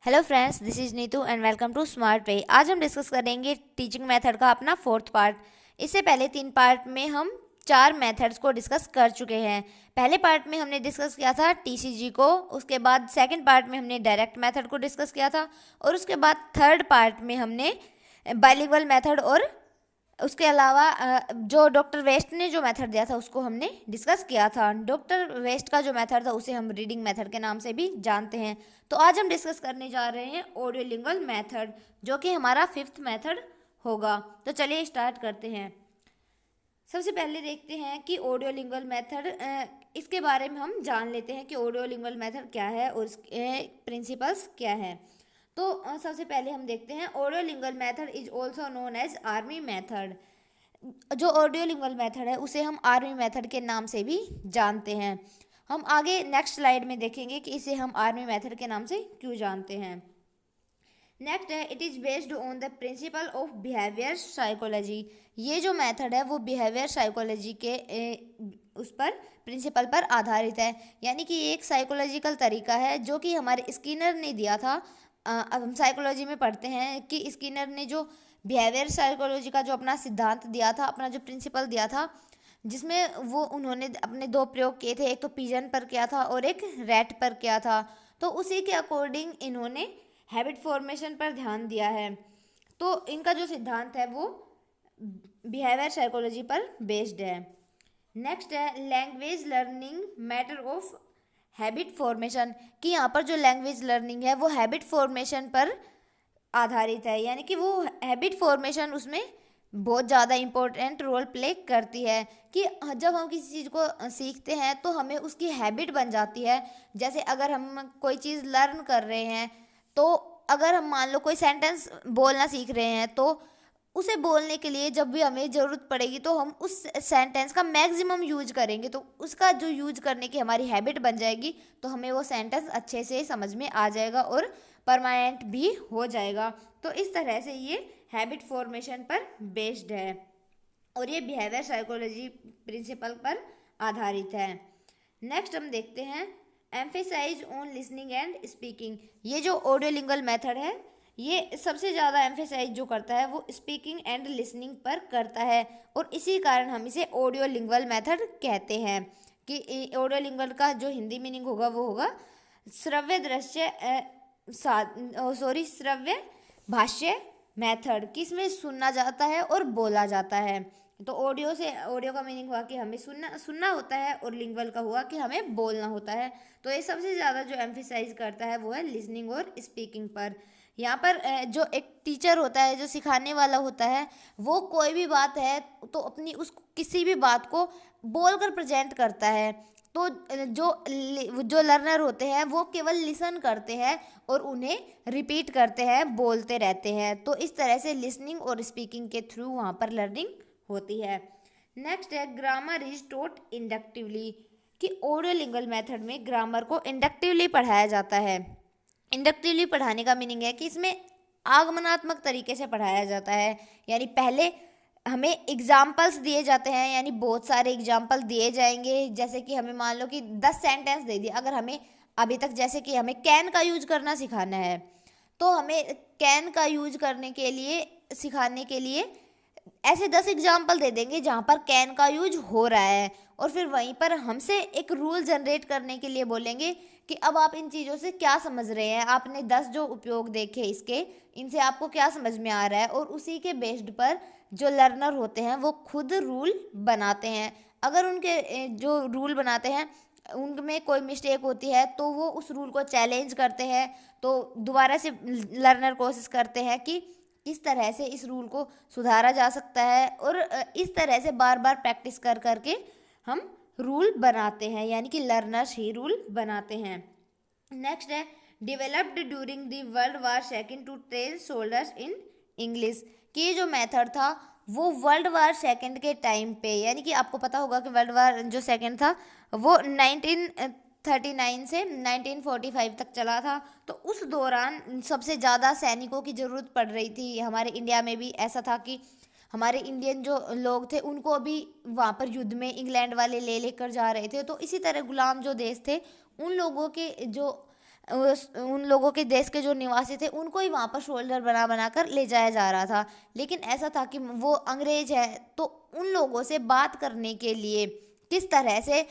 Hello friends, this is Neetu and welcome to Smart Way. आज हम discuss करेंगे teaching method का अपना फोर्थ पार्ट। इससे पहले 3 पार्ट में हम 4 मेथड्स को डिस्कस कर चुके हैं। पहले पार्ट में हमने डिस्कस किया था टीसीजी को, उसके बाद सेकंड पार्ट में हमने डायरेक्ट मेथड को डिस्कस किया था, और उसके बाद थर्ड पार्ट में हमने बाइलिंगुअल मेथड और उसके अलावा जो डॉक्टर वेस्ट ने जो मेथड दिया था उसको हमने डिस्कस किया था। डॉक्टर वेस्ट का जो मेथड था उसे हम रीडिंग मेथड के नाम से भी जानते हैं। तो आज हम डिस्कस करने जा रहे हैं ऑडियोलिंगुअल मेथड, जो कि हमारा 5th मेथड होगा। तो चलिए स्टार्ट करते हैं। सबसे पहले देखते हैं कि ऑडियोलिंगुअल मेथड, इसके बारे में हम जान लेते हैं कि ऑडियोलिंगुअल मेथड क्या है और इसके प्रिंसिपल्स क्या है। तो सबसे पहले हम देखते हैं audiolingual method is also known as army method. जो ऑडियोलिंगुअल मेथड है उसे हम आर्मी मेथड के नाम से भी जानते हैं। हम आगे नेक्स्ट स्लाइड में देखेंगे कि इसे हम आर्मी मेथड के नाम से क्यों जानते हैं। नेक्स्ट है it is based on the principle of behaviour psychology. ये जो मेथड है वो बिहेवियर साइकोलॉजी के उस पर प्रिंसिपल पर आधारित है। यानी कि ये एक साइकोलॉजिकल तरीका है जो कि हमारे स्किनर ने दिया था। अब हम साइकोलॉजी में पढ़ते हैं कि स्किनर ने जो बिहेवियर साइकोलॉजी का जो अपना सिद्धांत दिया था, अपना जो प्रिंसिपल दिया था, जिसमें वो उन्होंने अपने 2 प्रयोग किए थे, एक तो पिजन पर किया था और एक रैट पर किया था। तो उसी के अकॉर्डिंग इन्होंने हैबिट फॉर्मेशन पर ध्यान दिया है। तो इनका जो सिद्धांत है वो बिहेवियर साइकोलॉजी पर बेस्ड है। नेक्स्ट है language learning matter of habit formation, कि यहाँ पर जो लैंग्वेज लर्निंग है वो हैबिट फॉर्मेशन पर आधारित है। यानी कि वो हैबिट फॉर्मेशन उसमें बहुत ज़्यादा इम्पोर्टेंट रोल प्ले करती है कि जब हम किसी चीज़ को सीखते हैं तो हमें उसकी हैबिट बन जाती है। जैसे अगर हम कोई चीज़ लर्न कर रहे हैं, तो अगर हम मान लो कोई सेंटेंस बोलना सीख रहे हैं, तो उसे बोलने के लिए जब भी हमें ज़रूरत पड़ेगी तो हम उस सेंटेंस का मैक्सिमम यूज करेंगे। तो उसका जो यूज करने की हमारी हैबिट बन जाएगी तो हमें वो सेंटेंस अच्छे से समझ में आ जाएगा और परमानेंट भी हो जाएगा। तो इस तरह से ये हैबिट फॉर्मेशन पर बेस्ड है और ये बिहेवियर साइकोलॉजी प्रिंसिपल पर आधारित है। नेक्स्ट हम देखते हैं emphasize on listening and speaking. ये जो ऑडियोलिंगुअल मेथड है ये सबसे ज़्यादा एम्फेसाइज जो करता है वो स्पीकिंग एंड लिसनिंग पर करता है, और इसी कारण हम इसे ऑडियोलिंगुअल मेथड कहते हैं। कि ऑडियोलिंगुअल का जो हिंदी मीनिंग होगा वो होगा श्रव्य दृश्य श्रव्य भाष्य मेथड, कि इसमें सुनना जाता है और बोला जाता है। तो ऑडियो का मीनिंग हुआ कि हमें सुनना होता है, और लिंगुअल का हुआ कि हमें बोलना होता है। तो ये सबसे ज़्यादा जो एम्फेसाइज करता है वो है लिसनिंग और स्पीकिंग पर। यहाँ पर जो एक टीचर होता है, जो सिखाने वाला होता है, वो कोई भी बात है तो अपनी उस किसी भी बात को बोलकर प्रेजेंट करता है। तो जो लर्नर होते हैं वो केवल लिसन करते हैं और उन्हें रिपीट करते हैं, बोलते रहते हैं। तो इस तरह से लिसनिंग और स्पीकिंग के थ्रू वहाँ पर लर्निंग होती है। नेक्स्ट है ग्रामर इज टॉट इंडक्टिवली, कि ऑडियोलिंगुअल मेथड में ग्रामर को इंडक्टिवली पढ़ाया जाता है। इंडक्टिवली पढ़ाने का मीनिंग है कि इसमें आगमनात्मक तरीके से पढ़ाया जाता है। यानी पहले हमें एग्जाम्पल्स दिए जाते हैं, यानी बहुत सारे एग्जाम्पल दिए जाएंगे। जैसे कि हमें मान लो कि 10 सेंटेंस दे दिए, अगर हमें अभी तक जैसे कि हमें कैन का यूज करना सिखाना है, तो हमें कैन का यूज करने के लिए सिखाने के लिए ऐसे 10 एग्जाम्पल दे देंगे जहाँ पर कैन का यूज हो रहा है, और फिर वहीं पर हमसे एक रूल जनरेट करने के लिए बोलेंगे कि अब आप इन चीज़ों से क्या समझ रहे हैं, आपने 10 जो उपयोग देखे इसके, इनसे आपको क्या समझ में आ रहा है। और उसी के बेस्ड पर जो लर्नर होते हैं वो खुद रूल बनाते हैं। अगर उनके जो रूल बनाते हैं उनमें कोई मिस्टेक होती है तो वो उस रूल को चैलेंज करते हैं। तो दोबारा से लर्नर कोशिश करते हैं कि किस तरह से इस रूल को सुधारा जा सकता है, और इस तरह से बार बार प्रैक्टिस कर करके हम रूल बनाते हैं, यानी कि लर्नर्स ही रूल बनाते हैं। नेक्स्ट है developed during the world war second to train soldiers in English, कि ये जो मेथड था वो वर्ल्ड वार सेकेंड के टाइम पे, यानी कि आपको पता होगा कि वर्ल्ड वार जो सेकेंड था वो 1939 से 1945 तक चला था। तो उस दौरान सबसे ज़्यादा सैनिकों की ज़रूरत पड़ रही थी। हमारे इंडिया में भी ऐसा था कि हमारे इंडियन जो लोग थे उनको भी वहाँ पर युद्ध में इंग्लैंड वाले ले लेकर जा रहे थे। तो इसी तरह गुलाम जो देश थे उन लोगों के जो उन लोगों के देश के जो निवासी थे उनको ही वहाँ पर सोल्जर बना बना कर ले जाया जा रहा था। लेकिन ऐसा था कि वो अंग्रेज है, तो उन लोगों से बात करने के लिए किस तरह से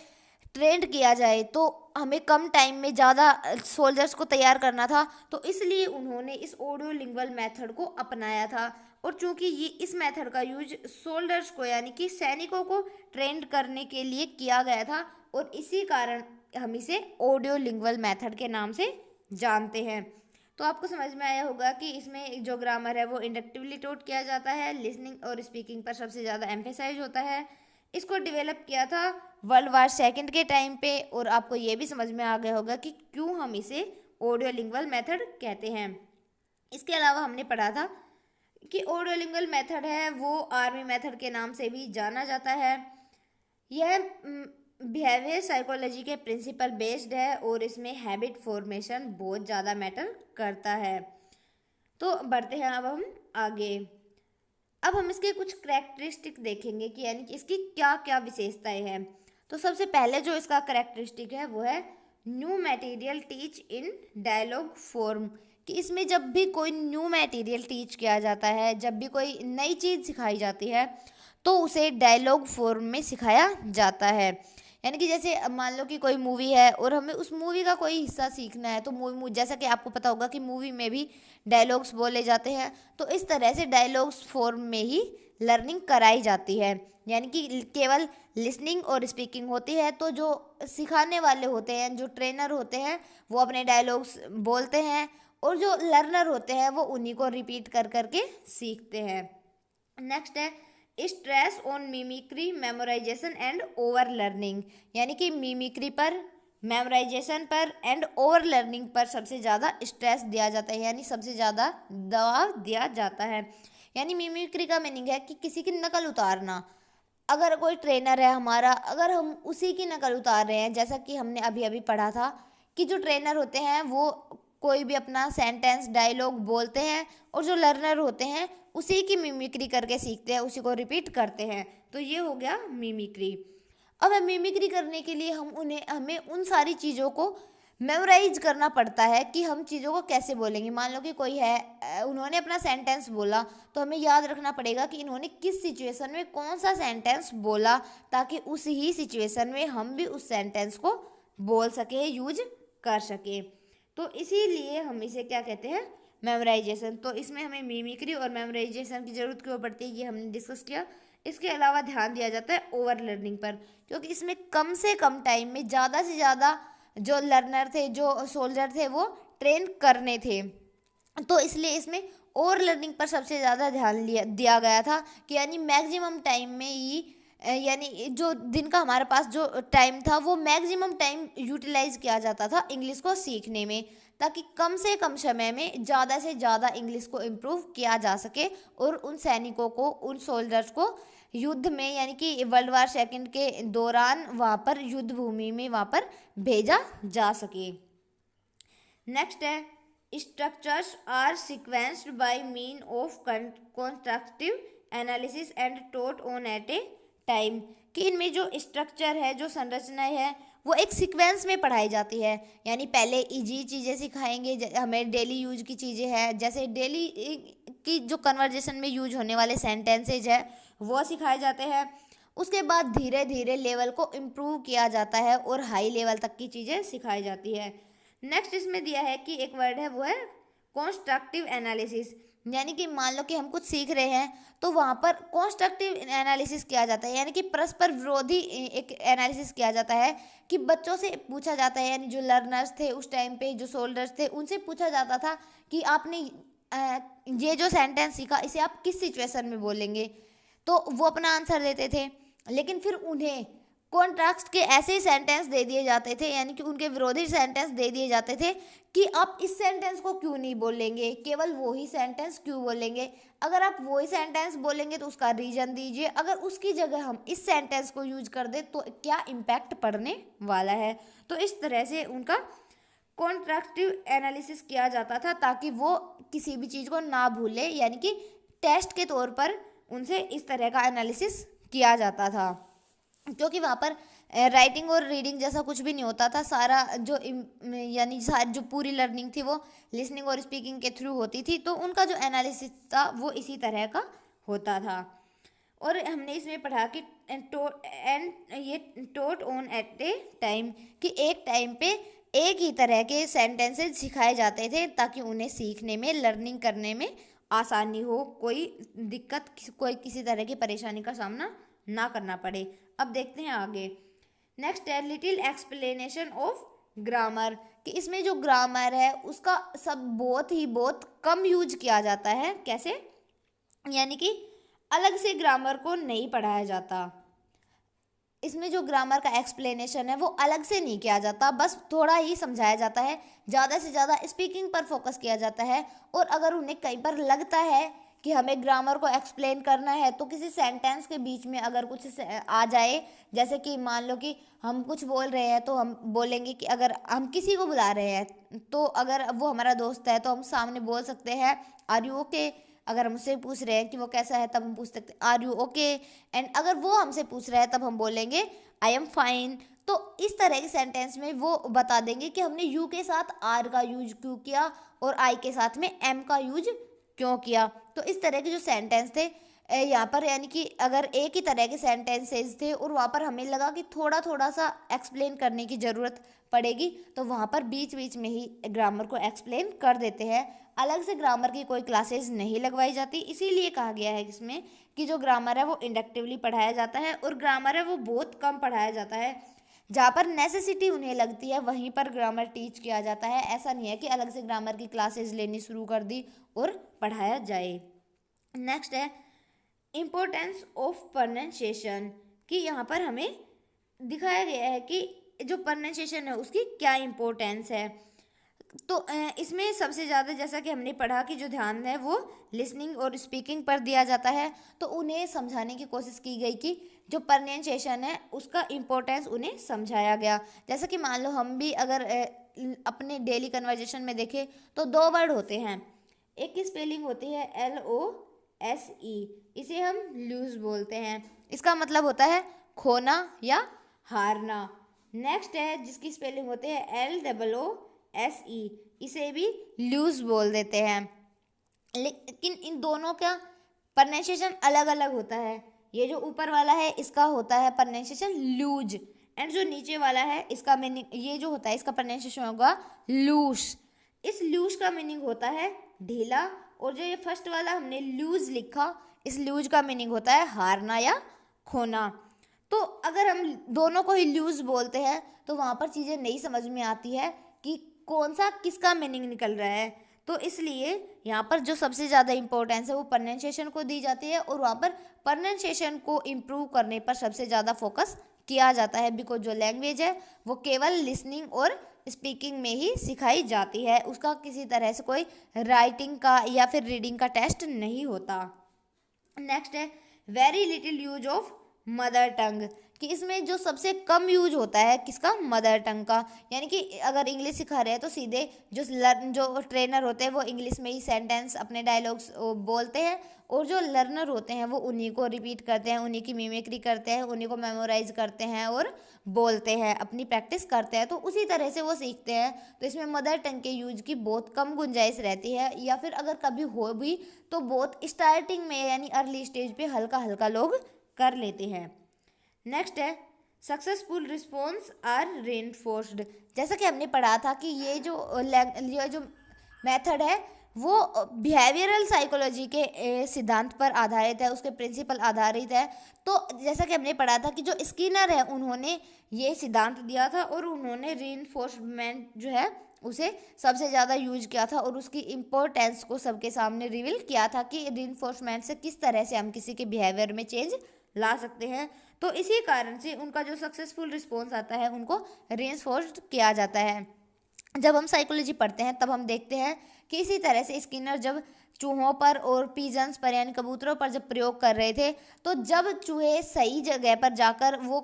ट्रेंड किया जाए, तो हमें कम टाइम में ज़्यादा सोल्जर्स को तैयार करना था, तो इसलिए उन्होंने इस ऑडियो लिंगुअल मेथड को अपनाया था। और चूंकि ये इस मेथड का यूज सोल्जर्स को यानी कि सैनिकों को ट्रेंड करने के लिए किया गया था, और इसी कारण हम इसे ऑडियो लिंगुअल मेथड के नाम से जानते हैं। तो आपको समझ में आया होगा कि इसमें जो ग्रामर है वो इंडक्टिवली टॉट किया जाता है, लिसनिंग और स्पीकिंग पर सबसे ज़्यादा एम्फेसाइज होता है। इसको डेवलप किया था वर्ल्ड वार सेकंड के टाइम पे, और आपको ये भी समझ में आ गया होगा कि क्यों हम इसे ऑडियो लिंगुअल मेथड कहते हैं। इसके अलावा हमने पढ़ा था कि ऑडियो लिंगुअल मेथड है वो आर्मी मेथड के नाम से भी जाना जाता है। यह बिहेवियर साइकोलॉजी के प्रिंसिपल बेस्ड है, और इसमें हैबिट फॉर्मेशन बहुत ज़्यादा मैटर करता है। तो बढ़ते हैं अब हम आगे। अब हम इसके कुछ करैक्टरिस्टिक देखेंगे कि यानी कि इसकी क्या क्या विशेषताएं हैं। तो सबसे पहले जो इसका करैक्टरिस्टिक है वो है new material teach in dialogue form, कि इसमें जब भी कोई न्यू मटेरियल टीच किया जाता है, जब भी कोई नई चीज़ सिखाई जाती है, तो उसे डायलॉग फॉर्म में सिखाया जाता है। यानी कि जैसे मान लो कि कोई मूवी है और हमें उस मूवी का कोई हिस्सा सीखना है, तो मूवी जैसा कि आपको पता होगा कि मूवी में भी डायलॉग्स बोले जाते हैं, तो इस तरह से डायलॉग्स फॉर्म में ही लर्निंग कराई जाती है। यानी कि केवल लिसनिंग और स्पीकिंग होती है, तो जो सिखाने वाले होते हैं, जो ट्रेनर होते हैं, वो अपने डायलॉग्स बोलते हैं, और जो लर्नर होते हैं वो उन्हीं को रिपीट कर करके सीखते हैं। नेक्स्ट है stress on mimicry, memorisation and over learning, यानी कि मिमिक्री पर, मेमोराइजेशन पर एंड ओवर लर्निंग पर सबसे ज़्यादा स्ट्रेस दिया जाता है, यानी सबसे ज़्यादा दबाव दिया जाता है। यानी मिमिक्री का मीनिंग है कि किसी की नकल उतारना। अगर कोई ट्रेनर है हमारा, अगर हम उसी की नकल उतार रहे हैं, जैसा कि हमने अभी अभी पढ़ा था कि जो ट्रेनर होते हैं वो कोई भी अपना सेंटेंस डायलॉग बोलते हैं, और जो लर्नर होते हैं उसी की मिमिक्री करके सीखते हैं, उसी को रिपीट करते हैं। तो ये हो गया मिमिक्री। अब मिमिक्री करने के लिए हमें उन सारी चीज़ों को मेमोराइज करना पड़ता है कि हम चीज़ों को कैसे बोलेंगे। मान लो कि कोई है, उन्होंने अपना सेंटेंस बोला, तो हमें याद रखना पड़ेगा कि इन्होंने किस सिचुएशन में कौन सा सेंटेंस बोला, ताकि उस ही सिचुएशन में हम भी उस सेंटेंस को बोल सके, यूज कर सके। तो इसीलिए हम इसे क्या कहते हैं, मेमोराइजेशन। तो इसमें हमें मिमिक्री और मेमोराइजेशन की ज़रूरत क्यों पड़ती है, ये हमने डिस्कस किया। इसके अलावा ध्यान दिया जाता है ओवर लर्निंग पर, क्योंकि इसमें कम से कम टाइम में ज़्यादा से ज़्यादा जो लर्नर थे, जो सोल्जर थे, वो ट्रेन करने थे। तो इसलिए इसमें ओवर लर्निंग पर सबसे ज़्यादा ध्यान दिया गया था, कि यानी मैक्सिमम टाइम में ही, यानी जो दिन का हमारे पास जो टाइम था वो मैक्सिमम टाइम यूटिलाइज किया जाता था इंग्लिश को सीखने में, ताकि कम से कम समय में ज़्यादा से ज़्यादा इंग्लिश को इम्प्रूव किया जा सके, और उन सैनिकों को, उन सोल्जर्स को युद्ध में, यानी कि वर्ल्ड वार सेकंड के दौरान वहाँ पर युद्ध भूमि में वहाँ पर भेजा जा सके। नेक्स्ट है structures are sequenced by mean of constructive analysis and taught on at a time, कि इनमें जो स्ट्रक्चर है, जो संरचनाएं है, वो एक सीक्वेंस में पढ़ाई जाती है। यानी पहले इजी चीज़ें सिखाएंगे, हमें डेली यूज की चीज़ें हैं, जैसे डेली की जो कन्वर्जेशन में यूज होने वाले सेंटेंसेज है वो सिखाए जाते हैं। उसके बाद धीरे धीरे लेवल को इम्प्रूव किया जाता है और हाई लेवल तक की चीज़ें सिखाई जाती है। नेक्स्ट इसमें दिया है कि एक वर्ड है वो है कंस्ट्रक्टिव एनालिसिस, यानी कि मान लो कि हम कुछ सीख रहे हैं, तो वहाँ पर कंस्ट्रक्टिव एनालिसिस किया जाता है, यानी कि परस्पर विरोधी एक एनालिसिस किया जाता है, कि बच्चों से पूछा जाता है, यानी जो लर्नर्स थे उस टाइम पे, जो सोल्जर्स थे, उनसे पूछा जाता था कि आपने ये जो सेंटेंस सीखा इसे आप किस सिचुएशन में बोलेंगे, तो वो अपना आंसर देते थे। लेकिन फिर उन्हें कॉन्ट्रास्ट के ऐसे सेंटेंस दे दिए जाते थे, यानी कि उनके विरोधी सेंटेंस दे दिए जाते थे, कि आप इस सेंटेंस को क्यों नहीं बोलेंगे, केवल वही सेंटेंस क्यों बोलेंगे, अगर आप वही सेंटेंस बोलेंगे तो उसका रीजन दीजिए, अगर उसकी जगह हम इस सेंटेंस को यूज कर दें तो क्या इम्पैक्ट पड़ने वाला है। तो इस तरह से उनका कॉन्ट्रैक्टिव एनालिसिस किया जाता था, ताकि वो किसी भी चीज़ को ना भूले, यानी कि टेस्ट के तौर पर उनसे इस तरह का एनालिसिस किया जाता था, क्योंकि वहाँ पर राइटिंग और रीडिंग जैसा कुछ भी नहीं होता था। सारा जो यानी सारी जो पूरी लर्निंग थी वो लिसनिंग और स्पीकिंग के थ्रू होती थी। तो उनका जो एनालिसिस था वो इसी तरह का होता था। और हमने इसमें पढ़ा कि ये टोट ऑन एट ए टाइम, कि एक टाइम पे एक ही तरह के सेंटेंसेस सिखाए जाते थे ताकि उन्हें सीखने में, लर्निंग करने में आसानी हो, कोई दिक्कत, कोई किसी तरह की परेशानी का सामना ना करना पड़े। अब देखते हैं आगे। नेक्स्ट है लिटिल एक्सप्लेनेशन ऑफ ग्रामर, कि इसमें जो ग्रामर है उसका सब बहुत कम यूज किया जाता है। कैसे? यानी कि अलग से ग्रामर को नहीं पढ़ाया जाता। इसमें जो ग्रामर का एक्सप्लेनेशन है वो अलग से नहीं किया जाता, बस थोड़ा ही समझाया जाता है। ज़्यादा से ज़्यादा स्पीकिंग पर फोकस किया जाता है। और अगर उन्हें कई बार लगता है कि हमें ग्रामर को एक्सप्लेन करना है तो किसी सेंटेंस के बीच में अगर कुछ आ जाए, जैसे कि मान लो कि हम कुछ बोल रहे हैं तो हम बोलेंगे कि अगर हम किसी को बुला रहे हैं तो अगर वो हमारा दोस्त है तो हम सामने बोल सकते हैं आर यू ओके। अगर हम उससे पूछ रहे हैं कि वो कैसा है तब हम पूछ सकते हैं आर यू ओके। एंड अगर वो हमसे पूछ रहा है तब हम बोलेंगे आई एम फाइन। तो इस तरह के सेंटेंस में वो बता देंगे कि हमने यू के साथ आर का यूज क्यों किया और आई के साथ में एम का यूज क्यों किया। तो इस तरह के जो सेंटेंस थे यहाँ पर, यानी कि अगर एक ही तरह के सेंटेंसेस थे और वहाँ पर हमें लगा कि थोड़ा थोड़ा सा एक्सप्लेन करने की ज़रूरत पड़ेगी तो वहाँ पर बीच बीच में ही ग्रामर को एक्सप्लेन कर देते हैं। अलग से ग्रामर की कोई क्लासेस नहीं लगवाई जाती। इसीलिए कहा गया है इसमें कि जो ग्रामर है वो इंडक्टिवली पढ़ाया जाता है और ग्रामर है वो बहुत कम पढ़ाया जाता है। जहाँ पर नेसेसिटी उन्हें लगती है वहीं पर ग्रामर टीच किया जाता है। ऐसा नहीं है कि अलग से ग्रामर की क्लासेस लेनी शुरू कर दी और पढ़ाया जाए। नेक्स्ट है इम्पोर्टेंस ऑफ प्रोनाउंसिएशन, कि यहाँ पर हमें दिखाया गया है कि जो प्रोनाउंसिएशन है उसकी क्या इम्पोर्टेंस है। तो इसमें सबसे ज़्यादा, जैसा कि हमने पढ़ा, कि जो ध्यान है वो लिसनिंग और स्पीकिंग पर दिया जाता है। तो उन्हें समझाने की कोशिश की गई कि जो प्रोनाउंसिएशन है उसका इम्पोर्टेंस उन्हें समझाया गया। जैसा कि मान लो हम भी अगर अपने डेली कन्वर्जेशन में देखें तो दो वर्ड होते हैं। एक की स्पेलिंग होती है LOSE, इसे हम लूज बोलते हैं। इसका मतलब होता है खोना या हारना। नेक्स्ट है जिसकी स्पेलिंग होती है LOOSE, इसे भी लूज बोल देते हैं। लेकिन इन दोनों का प्रोनाउंसिएशन अलग अलग होता है। ये जो ऊपर वाला है इसका होता है प्रोनाउंसिएशन लूज, एंड जो नीचे वाला है इसका मीनिंग, ये जो होता है इसका प्रोनाउंसिएशन होगा लूज। इस लूज का मीनिंग होता है ढीला, और जो ये फर्स्ट वाला हमने लूज लिखा, इस लूज का मीनिंग होता है हारना या खोना। तो अगर हम दोनों को ही लूज बोलते हैं तो वहाँ पर चीज़ें नहीं समझ में आती है कि कौन सा किसका मीनिंग निकल रहा है। तो इसलिए यहाँ पर जो सबसे ज़्यादा इंपॉर्टेंस है वो प्रोनाउंसिएशन को दी जाती है और वहाँ पर प्रोनाउंसिएशन को इम्प्रूव करने पर सबसे ज़्यादा फोकस किया जाता है। बिकॉज जो लैंग्वेज है वो केवल लिसनिंग और स्पीकिंग में ही सिखाई जाती है, उसका किसी तरह से कोई राइटिंग का या फिर रीडिंग का टेस्ट नहीं होता। नेक्स्ट है very little use of mother tongue, कि इसमें जो सबसे कम यूज होता है किसका, मदर टंग का। यानी कि अगर इंग्लिश सिखा रहे हैं तो सीधे जो ट्रेनर होते हैं वो इंग्लिश में ही सेंटेंस अपने डायलॉग्स बोलते हैं, और जो लर्नर होते हैं वो उन्हीं को रिपीट करते हैं, उन्हीं की मिमिक्री करते हैं, उन्हीं को मेमोराइज करते हैं और बोलते हैं, अपनी प्रैक्टिस करते हैं। तो उसी तरह से वो सीखते हैं। तो इसमें मदर टंग के यूज की बहुत कम गुंजाइश रहती है, या फिर अगर कभी हो भी तो बहुत स्टार्टिंग में यानी अर्ली स्टेज पे हल्का हल्का लोग कर लेते हैं। नेक्स्ट है सक्सेसफुल रिस्पॉन्स आर रेनफोर्स्ड, जैसा कि हमने पढ़ा था कि ये जो मेथड है वो बिहेवियरल साइकोलॉजी के सिद्धांत पर आधारित है, उसके प्रिंसिपल आधारित है। तो जैसा कि हमने पढ़ा था कि जो स्किनर है उन्होंने ये सिद्धांत दिया था और उन्होंने रीइंफोर्समेंट जो है उसे सबसे ज़्यादा यूज किया था और उसकी इम्पोर्टेंस को सबके सामने रिवील किया था कि रीइंफोर्समेंट से किस तरह से हम किसी के बिहेवियर में चेंज ला सकते हैं। तो इसी कारण से उनका जो सक्सेसफुल रिस्पॉन्स आता है उनको रीइंफोर्स्ड किया जाता है। जब हम साइकोलॉजी पढ़ते हैं तब हम देखते हैं कि इसी तरह से स्किनर जब चूहों पर और पीजन्स पर यानी कबूतरों पर जब प्रयोग कर रहे थे, तो जब चूहे सही जगह पर जाकर वो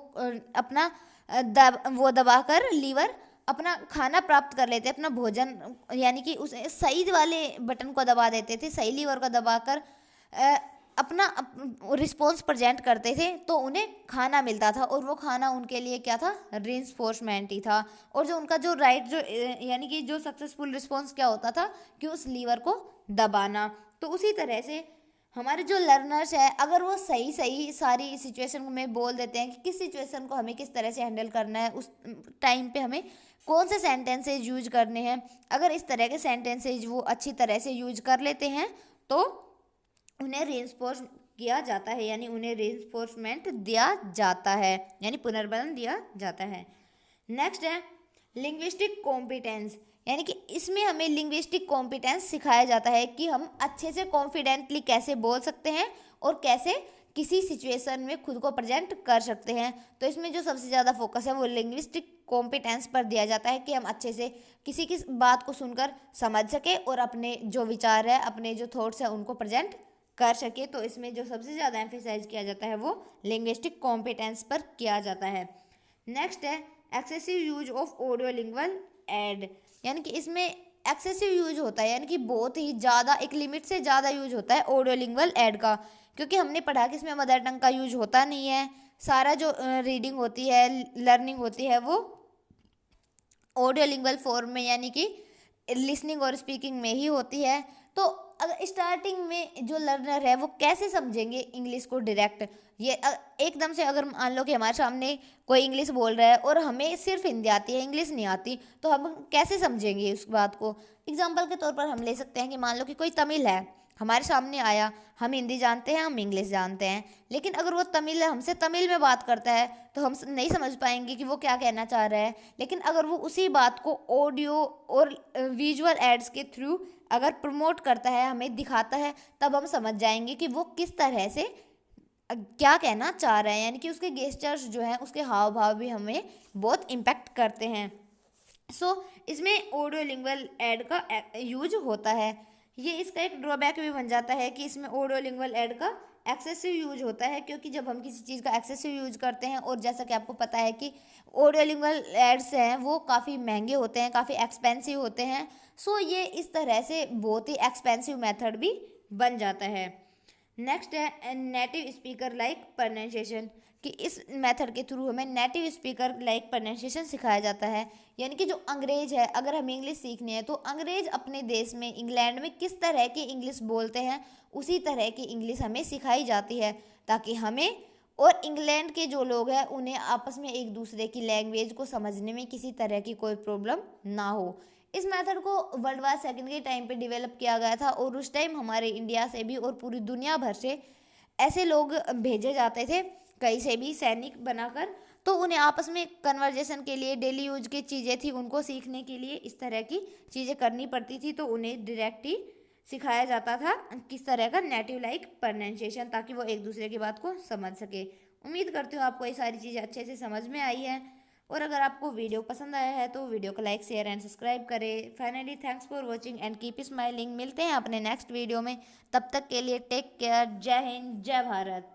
अपना दबाकर लीवर अपना खाना प्राप्त कर लेते, अपना भोजन, यानी कि उस सही वाले बटन को दबा देते थे, सही लीवर को दबाकर अपना रिस्पॉन्स प्रेजेंट करते थे तो उन्हें खाना मिलता था, और वो खाना उनके लिए क्या था, रीइंफोर्समेंट ही था। और जो उनका जो राइट जो यानी कि जो सक्सेसफुल रिस्पॉन्स क्या होता था कि उस लीवर को दबाना। तो उसी तरह से हमारे जो लर्नर्स है, अगर वो सही सही सारी सिचुएशन में बोल देते हैं कि किस सिचुएशन को हमें किस तरह से हैंडल करना है, उस टाइम पे हमें कौन से सेंटेंसेज यूज करने हैं, अगर इस तरह के सेंटेंसेज वो अच्छी तरह से यूज कर लेते हैं तो उन्हें रीइंफोर्स किया जाता है, यानी उन्हें रीइंफोर्समेंट दिया जाता है, यानी पुनर्बलन दिया जाता है। नेक्स्ट है लिंग्विस्टिक कॉम्पिटेंस, यानी कि इसमें हमें लिंग्विस्टिक कॉम्पिटेंस सिखाया जाता है कि हम अच्छे से कॉन्फिडेंटली कैसे बोल सकते हैं और कैसे किसी सिचुएशन में खुद को प्रेजेंट कर सकते हैं। तो इसमें जो सबसे ज़्यादा फोकस है वो लिंग्विस्टिक कॉम्पिटेंस पर दिया जाता है कि हम अच्छे से किसी की बात को सुनकर समझ सके और अपने जो विचार है, अपने जो थॉट्स हैं उनको प्रेजेंट कर सके। तो इसमें जो सबसे ज़्यादा एम्फेसाइज किया जाता है वो लिंग्विस्टिक कॉम्पिटेंस पर किया जाता है। नेक्स्ट है excessive use of audiolingual add, यानी कि इसमें एक्सेसिव यूज होता है, यानी कि बहुत ही ज़्यादा, एक लिमिट से ज़्यादा यूज होता है ऑडियोलिंगुअल एड का, क्योंकि हमने पढ़ा कि इसमें मदर टंग का यूज होता नहीं है। सारा जो रीडिंग होती है, लर्निंग होती है वो ऑडियोलिंगुअल फॉर्म में, यानी कि लिसनिंग और स्पीकिंग में ही होती है। तो अगर स्टार्टिंग में जो लर्नर है वो कैसे समझेंगे इंग्लिश को डायरेक्ट, ये एकदम से अगर मान लो कि हमारे सामने कोई इंग्लिश बोल रहा है और हमें सिर्फ हिंदी आती है, इंग्लिश नहीं आती, तो हम कैसे समझेंगे उस बात को। एग्जाम्पल के तौर पर हम ले सकते हैं कि मान लो कि कोई तमिल है हमारे सामने आया, हम हिंदी जानते हैं, हम इंग्लिश जानते हैं, लेकिन अगर वो तमिल हमसे तमिल में बात करता है तो हम नहीं समझ पाएंगे कि वो क्या कहना चाह रहा है। लेकिन अगर वो उसी बात को ऑडियो और विजुअल एड्स के थ्रू अगर प्रमोट करता है, हमें दिखाता है, तब हम समझ जाएंगे कि वो किस तरह से क्या कहना चाह रहा है, यानी कि उसके गेस्चर्स जो हैं, उसके हाव भाव भी हमें बहुत इम्पैक्ट करते हैं। इसमें ऑडियोलिंगुअल एड का यूज होता है। ये इसका एक ड्रॉबैक भी बन जाता है कि इसमें ऑडियोलिंगुअल एड का एक्सेसिव यूज होता है, क्योंकि जब हम किसी चीज़ का एक्सेसिव यूज करते हैं, और जैसा कि आपको पता है कि ऑडियोलिंगुअल एड्स हैं वो काफ़ी महंगे होते हैं, काफ़ी एक्सपेंसिव होते हैं। ये इस तरह से बहुत ही एक्सपेंसिव मेथड भी बन जाता है। नेक्स्ट है नेटिव स्पीकर लाइक प्रोनाउंसिएशन, कि इस मेथड के थ्रू हमें नेटिव स्पीकर लाइक प्रोनाउंसिएशन सिखाया जाता है, यानी कि जो अंग्रेज है, अगर हमें इंग्लिश सीखनी है तो अंग्रेज अपने देश में इंग्लैंड में किस तरह की इंग्लिश बोलते हैं उसी तरह की इंग्लिश हमें सिखाई जाती है, ताकि हमें और इंग्लैंड के जो लोग हैं उन्हें आपस में एक दूसरे की लैंग्वेज को समझने में किसी तरह की कोई प्रॉब्लम ना हो। इस मेथड को वर्ल्ड वार सेकेंड के टाइम पे डेवलप किया गया था, और उस टाइम हमारे इंडिया से भी और पूरी दुनिया भर से ऐसे लोग भेजे जाते थे, कहीं से भी सैनिक बनाकर, तो उन्हें आपस में कन्वर्जेशन के लिए, डेली यूज की चीज़ें थी, उनको सीखने के लिए इस तरह की चीज़ें करनी पड़ती थी, तो उन्हें डायरेक्ट ही सिखाया जाता था किस तरह का नेटिव लाइक प्रोनाउंसिएशन, ताकि वो एक दूसरे की बात को समझ सके। उम्मीद करती हूँ आपको ये सारी चीज़ें अच्छे से समझ में आई है, और अगर आपको वीडियो पसंद आया है तो वीडियो को लाइक, शेयर एंड सब्सक्राइब करें। Finally thanks for watching and keep smiling. मिलते हैं अपने नेक्स्ट वीडियो में, तब तक के लिए टेक केयर। जय हिंद, जय भारत।